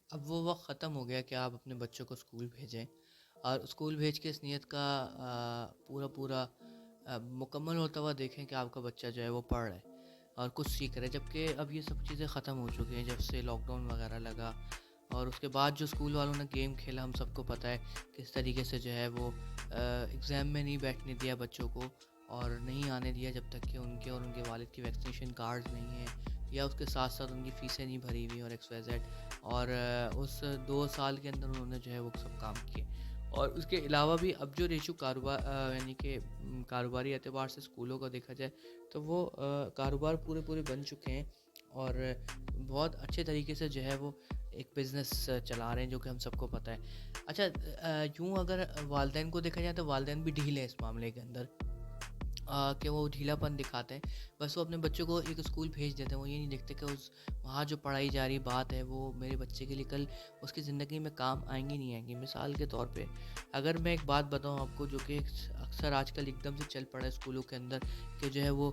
اب وہ وقت ختم ہو گیا کہ آپ اپنے بچوں کو اسکول بھیجیں اور اسکول بھیج کے اس نیت کا پورا پورا مکمل ہوتا ہوا دیکھیں کہ آپ کا بچہ جو ہے وہ پڑھ رہا ہے اور کچھ سیکھ رہا ہے، جبکہ اب یہ سب چیزیں ختم ہو چکی ہیں جب سے لاک ڈاؤن وغیرہ لگا۔ اور اس کے بعد جو اسکول والوں نے گیم کھیلا، ہم سب کو پتہ ہے کس طریقے سے جو ہے وہ ایگزام میں نہیں بیٹھنے دیا بچوں کو، اور نہیں آنے دیا جب تک کہ ان کے اور ان کے والد کی ویکسینیشن کارڈ نہیں ہیں، یا اس کے ساتھ ساتھ ان کی فیسیں نہیں بھری ہوئی اور ایکس وائی زیڈ۔ اور اس 2 سال کے اندر انہوں نے جو ہے وہ سب کام کیے۔ اور اس کے علاوہ بھی اب جو ریشو کاروبار یعنی کہ کاروباری اعتبار سے اسکولوں کا دیکھا جائے تو وہ کاروبار پورے پورے بن چکے ہیں، اور بہت اچھے طریقے سے جو ہے وہ ایک بزنس چلا رہے ہیں، جو کہ ہم سب کو پتہ ہے۔ اچھا، یوں اگر والدین کو دیکھا جائے تو والدین بھی ڈھیلے ہیں اس معاملے کے اندر، کہ وہ ڈھیلا پن دکھاتے ہیں۔ بس وہ اپنے بچوں کو ایک اسکول بھیج دیتے ہیں، وہ یہ نہیں دیکھتے کہ وہاں جو پڑھائی جا رہی بات ہے وہ میرے بچے کے لیے کل اس کی زندگی میں کام آئیں گی نہیں آئیں گی۔ مثال کے طور پہ اگر میں ایک بات بتاؤں آپ کو، جو کہ اکثر آج کل ایک دم سے چل پڑا ہے اسکولوں کے اندر، کہ جو ہے وہ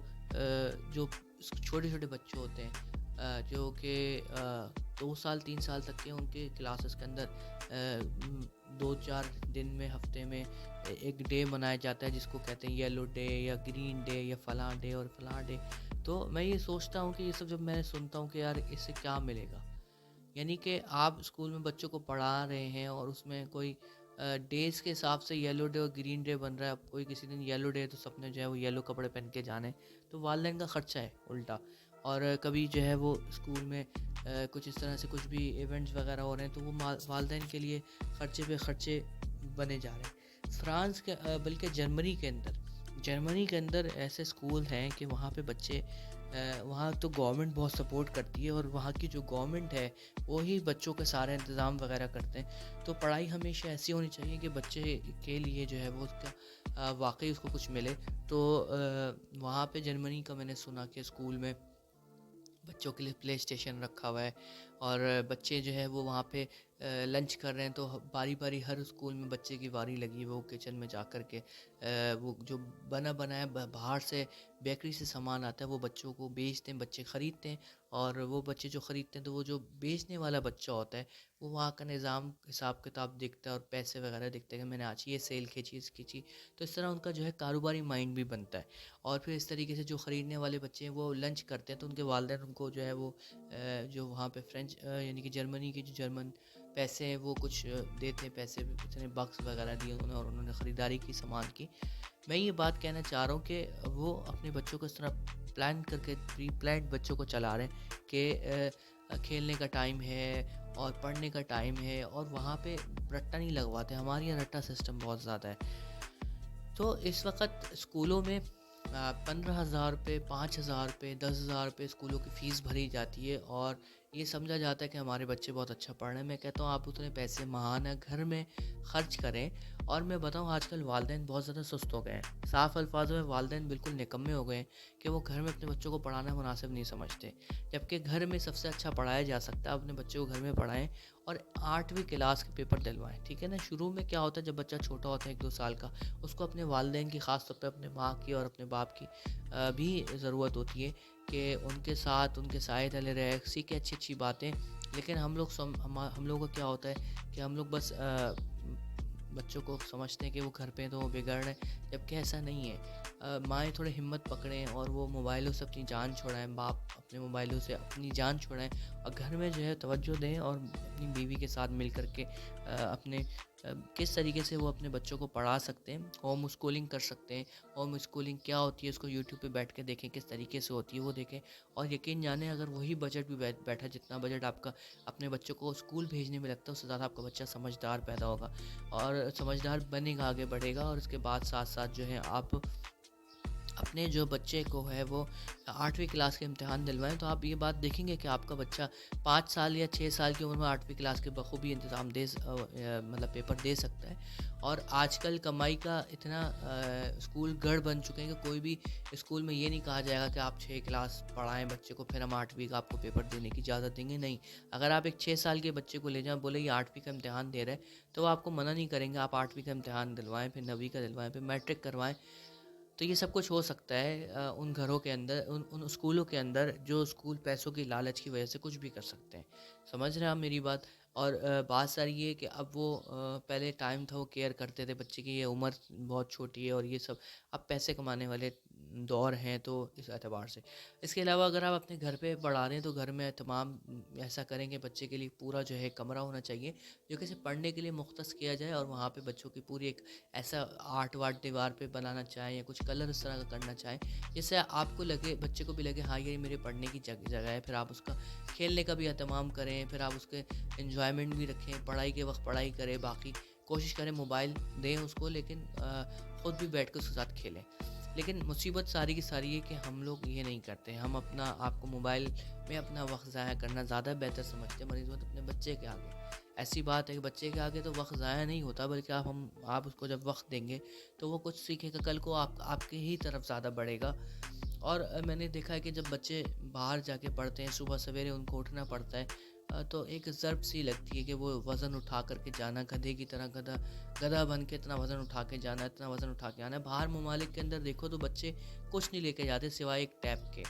جو چھوٹے چھوٹے بچے ہوتے ہیں جو کہ 2 سال 3 سال تک کے، ان کے کلاسز کے اندر 2 4 دن میں ہفتے میں ایک ڈے منایا جاتا ہے جس کو کہتے ہیں یلو ڈے یا گرین ڈے یا فلاں ڈے اور فلاں ڈے۔ تو میں یہ سوچتا ہوں کہ یہ سب جب میں سنتا ہوں کہ یار اس سے کیا ملے گا، یعنی کہ آپ اسکول میں بچوں کو پڑھا رہے ہیں اور اس میں کوئی ڈیز کے حساب سے یلو ڈے اور گرین ڈے بن رہا ہے۔ اب کوئی کسی دن یلو ڈے تو سب نے جو ہے وہ یلو کپڑے پہن کے جانے، تو والدین کا خرچہ ہے الٹا۔ اور کبھی جو ہے وہ اسکول میں کچھ اس طرح سے کچھ بھی ایونٹس وغیرہ ہو رہے ہیں تو وہ والدین کے لیے خرچے پہ خرچے بنے جا رہے ہیں۔ فرانس کے بلکہ جرمنی کے اندر ایسے اسکول ہیں کہ وہاں پہ بچے وہاں تو گورنمنٹ بہت سپورٹ کرتی ہے، اور وہاں کی جو گورنمنٹ ہے وہی بچوں کے سارے انتظام وغیرہ کرتے ہیں۔ تو پڑھائی ہمیشہ ایسی ہونی چاہیے کہ بچے کے لیے جو ہے وہ اس کا واقعی اس کو کچھ ملے۔ تو وہاں پہ جرمنی کا میں نے سنا کہ اسکول میں بچوں کے لیے پلے اسٹیشن رکھا ہوا ہے، اور بچے جو ہے وہ وہاں پہ لنچ کر رہے ہیں تو باری باری ہر اسکول میں بچے کی باری لگی وہ کچن میں جا کر کے وہ جو بنا بنایا باہر سے بیکری سے سامان آتا ہے وہ بچوں کو بیچتے ہیں، بچے خریدتے ہیں، اور وہ بچے جو خریدتے ہیں تو وہ جو بیچنے والا بچہ ہوتا ہے وہ وہاں کا نظام حساب کتاب دیکھتا ہے اور پیسے وغیرہ دیکھتا ہے کہ میں نے آج یہ سیل کھینچی اس کھینچی۔ تو اس طرح ان کا جو ہے کاروباری مائنڈ بھی بنتا ہے، اور پھر اس طریقے سے جو خریدنے والے بچے ہیں وہ لنچ کرتے ہیں تو ان کے والدین ان کو جو ہے وہ جو وہاں پہ فرینچ یعنی کہ جرمنی کے جو جرمن پیسے ہیں وہ کچھ دیتے ہیں، پیسے اتنے بکس وغیرہ دیے انہوں نے، اور انہوں نے خریداری کی سامان کی۔ میں یہ بات کہنا چاہ رہا ہوں کہ وہ اپنے بچوں کو اس طرح پلان کر کے پری پلانڈ بچوں کو چلا رہے ہیں کہ کھیلنے کا ٹائم ہے اور پڑھنے کا ٹائم ہے، اور وہاں پہ رٹا نہیں لگواتے۔ ہمارے یہاں رٹا سسٹم بہت زیادہ ہے۔ تو اس وقت اسکولوں میں 15,000 روپے 5,000 روپے 10,000 روپے اسکولوں کی فیس بھری جاتی ہے، اور یہ سمجھا جاتا ہے کہ ہمارے بچے بہت اچھا پڑھ رہے ہیں۔ میں کہتا ہوں آپ اتنے پیسے ماہانہ گھر میں خرچ کریں۔ اور میں بتاؤں آج کل والدین بہت زیادہ سست ہو گئے ہیں، صاف الفاظوں میں والدین بالکل نکمے ہو گئے ہیں کہ وہ گھر میں اپنے بچوں کو پڑھانا مناسب نہیں سمجھتے، جبکہ گھر میں سب سے اچھا پڑھایا جا سکتا ہے۔ اپنے بچوں کو گھر میں پڑھائیں اور 8ویں کلاس کے پیپر دلوائیں، ٹھیک ہے نا۔ شروع میں کیا ہوتا ہے جب بچہ چھوٹا ہوتا ہے 1 2 سال کا، اس کو اپنے والدین کی، خاص طور پہ اپنے ماں کی اور اپنے باپ کی بھی ضرورت ہوتی ہے کہ ان کے ساتھ ان کے سائے تلے رہے، سیکھے اچھی اچھی باتیں۔ لیکن ہم لوگوں کا کیا ہوتا ہے کہ ہم لوگ بس بچوں کو سمجھتے ہیں کہ وہ گھر پہ تو وہ بگڑ رہے ہیں، جبکہ ایسا نہیں ہے۔ مائیں تھوڑے ہمت پکڑیں اور وہ موبائلوں سے اپنی جان چھوڑائیں، باپ اپنے موبائلوں سے اپنی جان چھوڑائیں، اور گھر میں جو ہے توجہ دیں، اور اپنی بیوی کے ساتھ مل کر کے اپنے کس طریقے سے وہ اپنے بچوں کو پڑھا سکتے ہیں، ہوم اسکولنگ کر سکتے ہیں۔ ہوم اسکولنگ کیا ہوتی ہے اس کو یوٹیوب پہ بیٹھ کے دیکھیں، کس طریقے سے ہوتی ہے وہ دیکھیں، اور یقین جانیں اگر وہی بجٹ بھی بیٹھا، جتنا بجٹ آپ کا اپنے بچوں کو اسکول بھیجنے میں لگتا ہے، اس سے زیادہ آپ کا بچہ سمجھدار پیدا ہوگا اور سمجھدار بنے گا، آگے بڑھے گا۔ اور اس کے بعد ساتھ ساتھ جو ہے آپ اپنے جو بچے کو ہے وہ 8ویں کلاس کے امتحان دلوائیں، تو آپ یہ بات دیکھیں گے کہ آپ کا بچہ 5 سال یا 6 سال کی عمر میں 8ویں کلاس کے بخوبی انتظام مطلب پیپر دے سکتا ہے۔ اور آج کل کمائی کا اتنا اسکول گڑھ بن چکے ہیں کہ کوئی بھی اسکول میں یہ نہیں کہا جائے گا کہ آپ 6 کلاس پڑھائیں بچے کو پھر ہم 8ویں کا آپ کو پیپر دینے کی اجازت دیں گے، نہیں۔ اگر آپ ایک 6 سال کے بچے کو لے جائیں، بولے یہ 8ویں کا امتحان دے رہے ہیں، تو وہ آپ کو منع نہیں کریں گے، آپ 8ویں کا امتحان دلوائیں، پھر 9ویں کا دلوائیں، پھر میٹرک کروائیں۔ تو یہ سب کچھ ہو سکتا ہے ان گھروں کے اندر، ان اسکولوں کے اندر جو اسکول پیسوں کی لالچ کی وجہ سے کچھ بھی کر سکتے ہیں. سمجھ رہے ہیں آپ میری بات؟ اور بات ساری یہ ہے کہ اب وہ پہلے ٹائم تھا وہ کیئر کرتے تھے بچے کی، یہ عمر بہت چھوٹی ہے اور یہ سب اب پیسے کمانے والے دور ہیں، تو اس اعتبار سے. اس کے علاوہ اگر آپ اپنے گھر پہ پڑھا رہے ہیں تو گھر میں تمام ایسا کریں کہ بچے کے لیے پورا جو ہے کمرہ ہونا چاہیے جو کہ صرف پڑھنے کے لیے مختص کیا جائے، اور وہاں پہ بچوں کی پوری ایک ایسا آرٹ وارٹ دیوار پہ بنانا چاہیں یا کچھ کلر اس طرح کا کرنا چاہیں جس سے آپ کو لگے، بچے کو بھی لگے ہاں یہ میرے پڑھنے کی جگہ ہے. پھر آپ اس کا کھیلنے کا بھی اہتمام کریں، پھر آپ اس کے انجوائمنٹ بھی رکھیں، پڑھائی کے وقت پڑھائی کریں، باقی کوشش کریں موبائل دیں اس کو لیکن خود بھی بیٹھ کے اس کے ساتھ کھیلیں. لیکن مصیبت ساری کی ساری ہے کہ ہم لوگ یہ نہیں کرتے. ہم اپنا آپ کو موبائل میں اپنا وقت ضائع کرنا زیادہ بہتر سمجھتے ہیں بنسبت اپنے بچے کے آگے. ایسی بات ہے کہ بچے کے آگے تو وقت ضائع نہیں ہوتا، بلکہ آپ اس کو جب وقت دیں گے تو وہ کچھ سیکھے گا، کل کو آپ کے ہی طرف زیادہ بڑھے گا. اور میں نے دیکھا ہے کہ جب بچے باہر جا کے پڑھتے ہیں، صبح سویرے ان کو اٹھنا پڑتا ہے، تو ایک ضرب سی لگتی ہے کہ وہ وزن اٹھا کر کے جانا، گدھے کی طرح گدھا بن کے اتنا وزن اٹھا کے جانا، اتنا وزن اٹھا کے آنا. باہر ممالک کے اندر دیکھو تو بچے کچھ نہیں لے کے جاتے سوائے ایک ٹیب کے،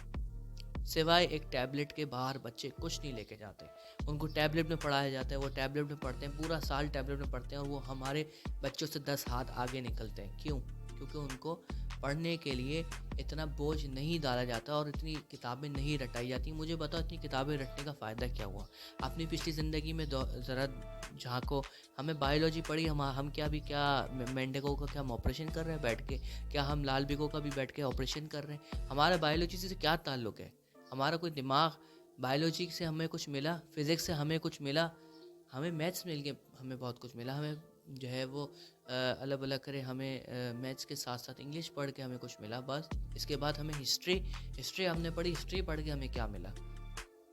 سوائے ایک ٹیبلٹ کے باہر بچے کچھ نہیں لے کے جاتے. ان کو ٹیبلٹ میں پڑھایا جاتا ہے، وہ ٹیبلٹ میں پڑھتے ہیں، پورا سال ٹیبلٹ میں پڑھتے ہیں، اور وہ ہمارے بچوں سے 10 ہاتھ آگے نکلتے ہیں. کیوں؟ کیونکہ ان کو پڑھنے کے لیے اتنا بوجھ نہیں ڈالا جاتا اور اتنی کتابیں نہیں رٹائی جاتی. مجھے بتاؤ اتنی کتابیں رٹنے کا فائدہ کیا ہوا؟ اپنی پچھلی زندگی میں ذرا جھانکو. ہمیں بایولوجی پڑھی، ہم کیا مینڈیکو کا کیا ہم آپریشن کر رہے ہیں بیٹھ کے؟ کیا ہم لال بیگو کا بھی بیٹھ کے آپریشن کر رہے ہیں؟ ہمارا بایولوجی سے کیا تعلق ہے؟ ہمارا کوئی دماغ بایولوجی سے ہمیں کچھ ملا، فزکس سے ہمیں کچھ ملا، ہمیں میتھس مل کے ہمیں بہت کچھ ملا. ہمیں جو ہے وہ الگ الگ کرے، ہمیں میتھس کے ساتھ ساتھ انگلش پڑھ کے ہمیں کچھ ملا بس. اس کے بعد ہمیں ہسٹری ہم نے پڑھی، ہسٹری پڑھ کے ہمیں کیا ملا؟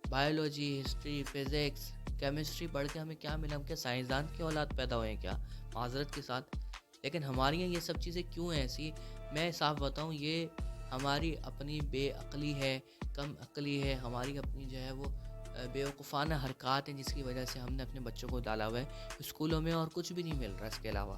بایولوجی، ہسٹری، فزکس، کیمسٹری پڑھ کے ہمیں کیا ملا؟ ہم کیا سائنسدان کی اولاد پیدا ہوئے ہیں کیا؟ معذرت کے ساتھ. لیکن ہمارے یہاں یہ سب چیزیں کیوں ہیں ایسی؟ میں صاف بتاؤں، یہ ہماری اپنی بے عقلی ہے، کم عقلی ہے، ہماری اپنی جو ہے وہ بیوقوفانہ حرکات ہیں جس کی وجہ سے ہم نے اپنے بچوں کو ڈالا ہوا ہے اسکولوں میں، اور کچھ بھی نہیں مل رہا. اس کے علاوہ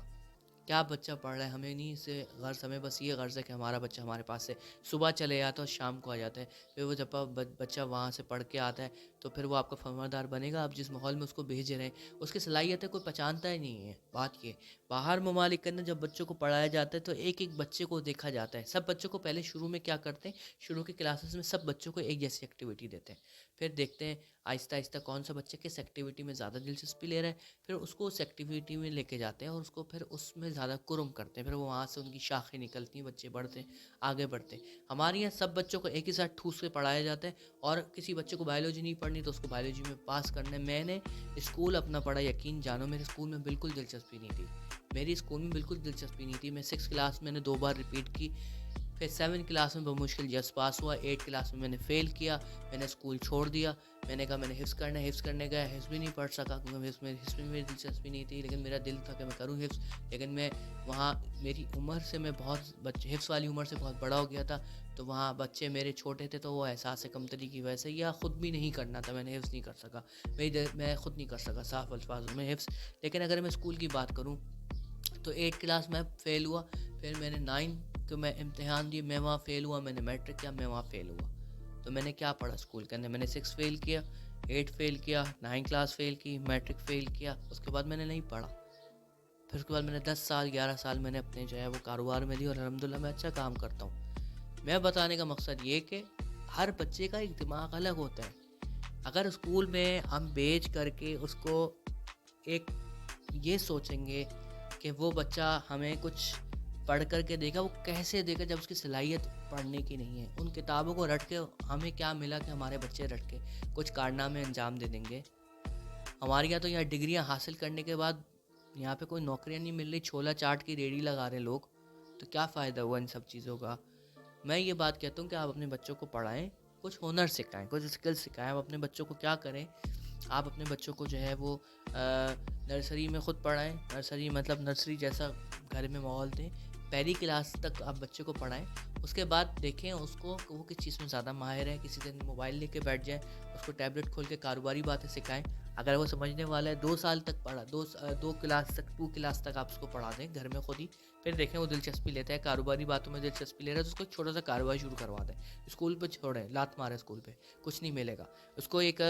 کیا بچہ پڑھ رہا ہے ہمیں نہیں سے غرض، ہمیں بس یہ غرض ہے کہ ہمارا بچہ ہمارے پاس سے صبح چلے جاتا ہے اور شام کو آ جاتا ہے. پھر وہ جب بچہ وہاں سے پڑھ کے آتا ہے تو پھر وہ آپ کا فرماندار بنے گا. آپ جس ماحول میں اس کو بھیج رہے ہیں اس کی صلاحیتیں کوئی پہچانتا ہی نہیں ہے. بات یہ باہر ممالک کے اندر جب بچوں کو پڑھایا جاتا ہے تو ایک ایک بچے کو دیکھا جاتا ہے. سب بچوں کو پہلے شروع میں کیا کرتے ہیں، شروع کے کلاسز میں سب بچوں کو ایک جیسی ایکٹیویٹی دیتے ہیں. پھر دیکھتے ہیں آہستہ آہستہ کون سا بچہ کس ایکٹیویٹی میں زیادہ دلچسپی لے رہا ہے، پھر اس کو اس ایکٹیویٹی میں لے کے جاتے ہیں اور اس کو پھر اس میں زیادہ کرم کرتے ہیں. پھر وہ وہاں سے ان کی شاخیں نکلتی ہیں، بچے بڑھتے ہیں، آگے بڑھتے ہیں. ہمارے یہاں سب بچوں کو ایک ہی ساتھ ٹھوس کے پڑھایا جاتا ہے، اور کسی بچے کو بایولوجی نہیں پڑھنی تو اس کو بایولوجی میں پاس کرنا ہے. میں نے اسکول اپنا پڑھا، یقین جانو میرے اسکول میں بالکل دلچسپی نہیں تھی. میری اسکول میں بالکل دلچسپی نہیں تھی. میں 6 کلاس میں نے 2 بار ریپیٹ کی، پھر 7 کلاس میں بمشکل جس پاس ہوا، 8 کلاس میں نے فیل کیا. میں نے اسکول چھوڑ دیا. میں نے کہا میں نے حفظ کرنا ہے، حفظ کرنے گیا، حفظ بھی نہیں پڑھ سکا کیونکہ حفظ میں میری دلچسپی نہیں تھی. لیکن میرا دل تھا کہ میں کروں حفظ، لیکن میں وہاں میری عمر سے میں بہت حفظ والی عمر سے بہت بڑا ہو گیا تھا. تو وہاں بچے میرے چھوٹے تھے تو وہ احساس کمتری کی وجہ سے، یا خود بھی نہیں کرنا تھا، میں نے حفظ نہیں کر سکا. میں خود نہیں کر سکا صاف الفاظ میں حفظ. لیکن اگر میں اسکول کی بات کروں تو 8 کلاس میں فیل ہوا. پھر میں نے 9 کہ میں امتحان دی، میں وہاں فیل ہوا. میں نے میٹرک کیا، میں وہاں فیل ہوا. تو میں نے کیا پڑھا اسکول کے اندر؟ میں نے 6 فیل کیا، 8 فیل کیا، 9 کلاس فیل کی، میٹرک فیل کیا. اس کے بعد میں نے نہیں پڑھا. پھر اس کے بعد میں نے 10 سال 11 سال میں نے اپنے جو ہے وہ کاروبار میں دی، اور الحمدللہ میں اچھا کام کرتا ہوں. میں بتانے کا مقصد یہ کہ ہر بچے کا ایک دماغ الگ ہوتا ہے. اگر اسکول میں ہم بیچ کر کے اس کو ایک یہ سوچیں گے کہ وہ بچہ ہمیں کچھ پڑھ کر کے دیکھا، وہ کیسے دیکھا جب اس کی صلاحیت پڑھنے کی نہیں ہے؟ ان کتابوں کو رٹ کے ہمیں کیا ملا کہ ہمارے بچے رٹ کے کچھ کارنامے انجام دے دیں گے؟ ہمارے یہاں تو یہاں ڈگریاں حاصل کرنے کے بعد یہاں پہ کوئی نوکریاں نہیں مل رہی، چھولا چاٹ کی ریڑھی لگا رہے لوگ. تو کیا فائدہ ہوا ان سب چیزوں کا؟ میں یہ بات کہتا ہوں کہ آپ اپنے بچوں کو پڑھائیں، کچھ ہنر سکھائیں، کچھ اسکل سکھائیں. آپ اپنے بچوں کو کیا کریں، آپ اپنے بچوں کو جو ہے وہ نرسری میں خود پڑھائیں. نرسری مطلب نرسری جیسا گھر میں ماحول دیں. پہلی کلاس تک آپ بچے کو پڑھائیں، اس کے بعد دیکھیں اس کو وہ کس چیز میں زیادہ ماہر ہے. کسی دن موبائل لے کے بیٹھ جائیں، اس کو ٹیبلٹ کھول کے کاروباری باتیں سکھائیں. اگر وہ سمجھنے والا ہے 2 سال تک پڑھا، 2 کلاس تک آپ اس کو پڑھا دیں گھر میں خود ہی. پھر دیکھیں وہ دلچسپی لیتا ہے کاروباری باتوں میں، دلچسپی لے رہا ہے تو اس کو چھوٹا سا کاروبار شروع کروا دیں. اسکول پہ چھوڑیں، لات مارے اسکول پہ، کچھ نہیں ملے گا. اس کو ایک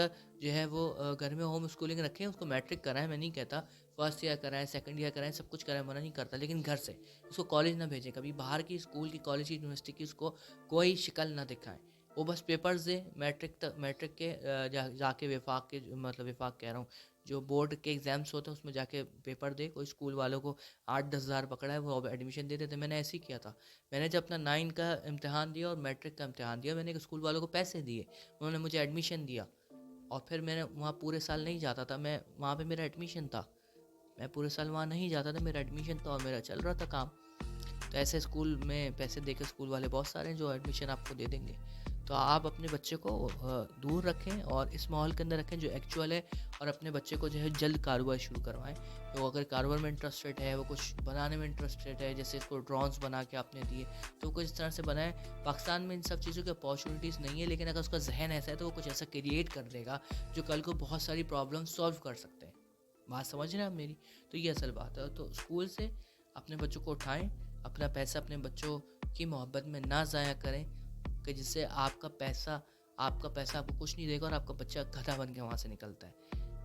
جو ہے وہ گھر میں ہوم اسکولنگ رکھیں، اس کو میٹرک کرائیں. میں نہیں کہتا فرسٹ ایئر کرائیں، سیکنڈ ایئر کرائیں، سب کچھ کرائیں، منع نہیں کرتا، لیکن گھر سے. اس کو کالج نہ بھیجیں کبھی، باہر کی اسکول کی، کالج کی، یونیورسٹی کی اس کو کوئی شکل نہ دکھائیں. وہ بس پیپرز دے میٹرک کے، جا کے وفاق کے، مطلب وفاق کہہ رہا ہوں، جو بورڈ کے ایگزامس ہوتے ہیں اس میں جا کے پیپر دے. کوئی اسکول والوں کو 8-10 ہزار پکڑا ہے وہ ایڈمیشن دے دیتے. میں نے ایسے ہی کیا تھا. میں نے جب اپنا 9 کا امتحان دیا اور میٹرک کا امتحان دیا، میں نے اسکول والوں کو پیسے دیے، انہوں نے مجھے ایڈمیشن دیا. اور پھر میں نے وہاں پورے سال نہیں جاتا تھا، میں وہاں پہ میرا ایڈمیشن تھا. میں پورے سال وہاں نہیں جاتا تھا، میرا ایڈمیشن تھا اور میرا چل رہا تھا کام. تو ایسے اسکول میں پیسے دے کے اسکول والے بہت سارے ہیں جو ایڈمیشن آپ کو دے دیں گے. تو آپ اپنے بچے کو دور رکھیں اور اس ماحول کے اندر رکھیں جو ایکچوئل ہے، اور اپنے بچے کو جو ہے جلد کاروبار شروع کروائیں. تو اگر کاروبار میں انٹرسٹیڈ ہے، وہ کچھ بنانے میں انٹرسٹیڈ ہے، جیسے اس کو ڈرونس بنا کے آپ نے دیے تو کچھ اس طرح سے بنائیں. پاکستان میں ان سب چیزوں کی اپارچونیٹیز نہیں ہے، لیکن اگر اس کا ذہن ایسا ہے تو وہ کچھ ایسا کریٹ کر دے گا جو کل کو بہت ساری پرابلم سولو کر سکتے ہیں. بات سمجھ رہے ہیں آپ میری؟ تو یہ اصل بات ہے. تو اسکول سے اپنے بچوں کو اٹھائیں، اپنا پیسہ اپنے بچوں کی محبت میں نہ ضائع کریں کہ جس سے آپ کا پیسہ آپ کو کچھ نہیں دے گا اور آپ کا بچہ گدھا بن کے وہاں سے نکلتا ہے.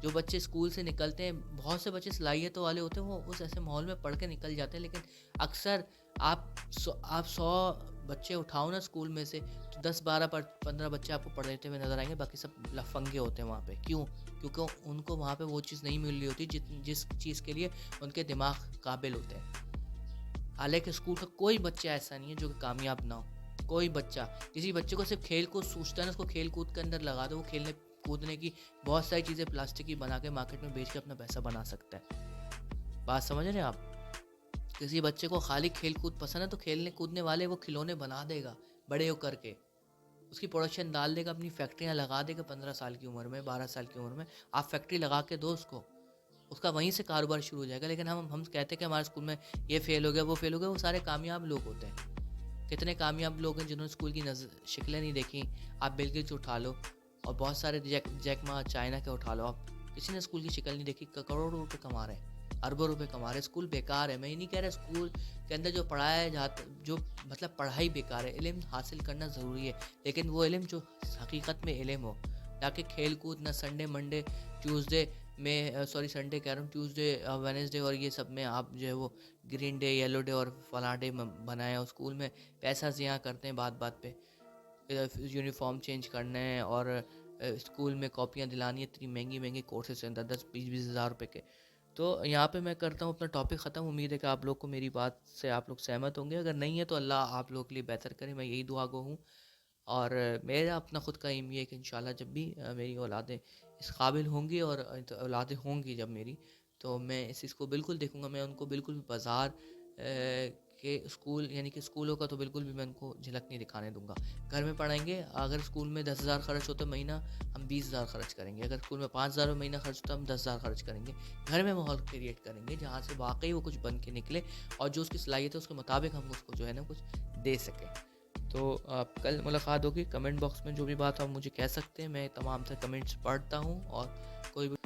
جو بچے اسکول سے نکلتے ہیں، بہت سے بچے صلاحیتوں والے ہوتے ہیں، وہ اس ایسے ماحول میں پڑھ کے نکل جاتے ہیں، لیکن اکثر آپ 100 بچے اٹھاؤ نا اسکول میں سے تو 10-12-15 بچے آپ کو پڑھتے ہوئے نظر آئیں گے، باقی سب لفنگے ہوتے ہیں وہاں پہ. کیوں؟ کیونکہ ان کو وہاں پہ وہ چیز نہیں مل رہی ہوتی جس چیز کے لیے ان کے دماغ قابل ہوتے ہیں. حالانکہ اسکول کا کوئی بچہ ایسا نہیں ہے جو کہ کامیاب نہ ہو. کوئی بچہ، کسی بچے کو صرف کھیل کود سوچتا ہے نا، اس کو کھیل کود کے اندر لگا دو، وہ کھیلنے کودنے کی بہت ساری چیزیں پلاسٹک کی بنا کے مارکیٹ میں بیچ کے اپنا پیسہ بنا سکتا ہے. بات سمجھ رہے ہیں آپ؟ کسی بچے کو خالی کھیل کود پسند ہے تو کھیلنے کودنے والے وہ کھلونے بنا دے گا بڑے ہو کر کے، اس کی پروڈکشن ڈال دے گا، اپنی فیکٹریاں لگا دے گا. 15 سال کی عمر میں، 12 سال کی عمر میں آپ فیکٹری لگا کے دو اس کا وہیں سے کاروبار شروع ہو جائے گا. لیکن ہم کہتے ہیں کہ ہمارے اسکول میں یہ فیل ہو گیا، وہ فیل ہو گیا. وہ سارے کامیاب لوگ ہوتے ہیں. کتنے کامیاب لوگ ہیں جنہوں نے اسکول کی شکلیں نہیں دیکھیں. آپ بل گیٹس اٹھا لو، اور بہت سارے جیک ما چائنا کے اٹھا لو، آپ کسی نے اسکول کی شکل نہیں دیکھی، کروڑوں روپے کما رہے ہیں، اربوں روپے کما رہے ہیں. اسکول بیکار ہے، میں یہ نہیں کہہ رہا اسکول کے اندر جو پڑھایا جاتا، جو مطلب پڑھائی بیکار ہے. علم حاصل کرنا ضروری ہے، لیکن وہ علم جو حقیقت میں علم ہو، تاکہ کھیل کود نہ سنڈے منڈے ٹیوزڈے میں، سنڈے کہہ رہا ہوں، ٹیوزڈے وینسڈے اور یہ سب میں آپ جو ہے وہ گرین ڈے، یلو ڈے اور فلاں ڈے بنائیں. اور اسکول میں پیسہ ضیاع کرتے ہیں بات پہ. یونیفارم چینج کرنا ہے اور اسکول میں کاپیاں دلانی، اتنی مہنگی کورسز ہیں 10-20 ہزار روپے کے. تو یہاں پہ میں کرتا ہوں اپنا ٹاپک ختم. امید ہے کہ آپ لوگ کو میری بات سے آپ لوگ سہمت ہوں گے. اگر نہیں ہے تو اللہ آپ لوگ کے لیے بہتر کرے، میں یہی دعا گو ہوں. اور میرا اپنا خود کا ایم یہ ہے کہ انشاءاللہ جب بھی میری اولادیں اس قابل ہوں گی، اور اولادیں ہوں گی جب میری، تو میں اس چیز کو بالکل دیکھوں گا. میں ان کو بالکل بھی بازار کے اسکول، یعنی کہ اسکولوں کا تو بالکل بھی میں ان کو جھلک نہیں دکھانے دوں گا. گھر میں پڑھائیں گے. اگر اسکول میں 10,000 خرچ ہوتا ہے مہینہ، ہم 20,000 خرچ کریں گے. اگر اسکول میں 5,000 مہینہ خرچ ہوتا ہے، ہم 10,000 خرچ کریں گے. گھر میں ماحول کریٹ کریں گے جہاں سے واقعی وہ کچھ بن کے نکلے، اور جو اس کی صلاحیت ہے اس کے مطابق ہم اس کو جو ہے نا کچھ دے سکیں. تو کل ملاقات ہوگی. کمنٹ باکس میں جو بھی بات آپ مجھے کہہ سکتے ہیں، میں تمام تر کمنٹس پڑھتا ہوں. اور کوئی بھی،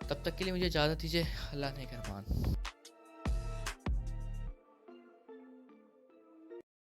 تب تک کے لیے مجھے اجازت دیجیے. اللہ نگہبان.